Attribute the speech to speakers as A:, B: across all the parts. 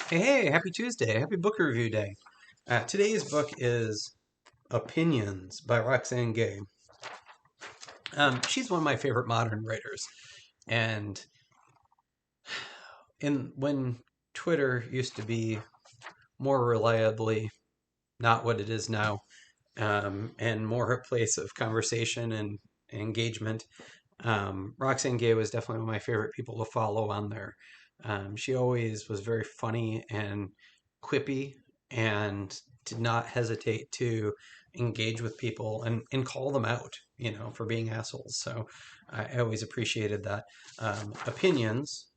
A: Hey, happy Tuesday. Happy book review day. Today's book is Opinions by Roxane Gay. She's one of my favorite modern writers. And when Twitter used to be more reliably not what it is now, and more a place of conversation and engagement, Roxane Gay was definitely one of my favorite people to follow on there. She always was very funny and quippy and did not hesitate to engage with people and call them out, for being assholes. So I always appreciated that. Opinions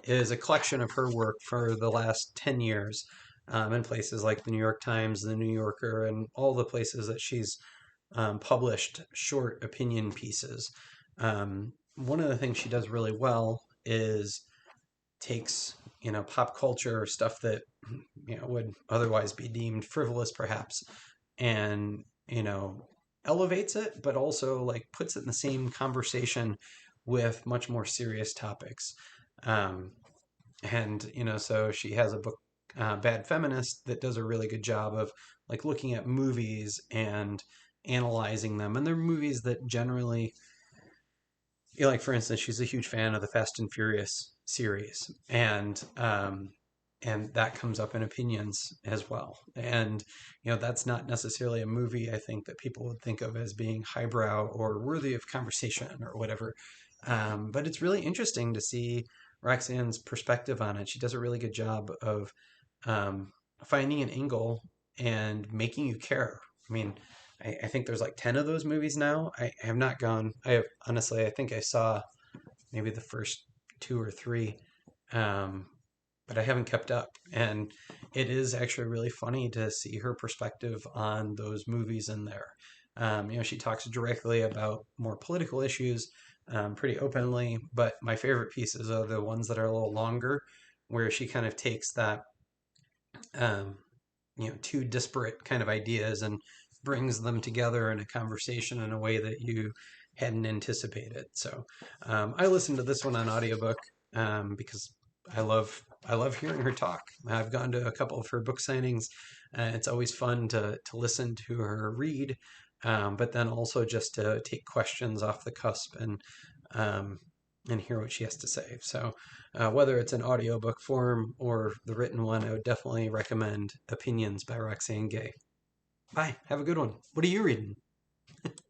A: is a collection of her work for the last 10 years in places like the New York Times, the New Yorker, and all the places that she's published short opinion pieces. One of the things she does really well is takes pop culture stuff that would otherwise be deemed frivolous perhaps, and elevates it, but also like puts it in the same conversation with much more serious topics. um, and so she has a book, Bad Feminist, that does a really good job of like looking at movies and analyzing them, and they're movies that generally, like for instance, she's a huge fan of the Fast and Furious series, and that comes up in opinions as well. And that's not necessarily a movie I think that people would think of as being highbrow or worthy of conversation or whatever. But it's really interesting to see Roxanne's perspective on it. She does a really good job of um, finding an angle and making you care. I mean, I think there's like 10 of those movies now. I have not gone, I have, honestly, I think I saw maybe the first two or three, um, but I haven't kept up. And it is actually really funny to see her perspective on those movies in there. She talks directly about more political issues pretty openly, but my favorite pieces are the ones that are a little longer, where she kind of takes that um, two disparate kind of ideas and brings them together in a conversation in a way that you hadn't anticipated. So I listened to this one on audiobook because I love hearing her talk. I've gone to a couple of her book signings. It's always fun to listen to her read, but then also just to take questions off the cusp um, and hear what she has to say. So, whether it's an audiobook form or the written one, I would definitely recommend Opinions by Roxane Gay. Bye. Have a good one. What are you reading?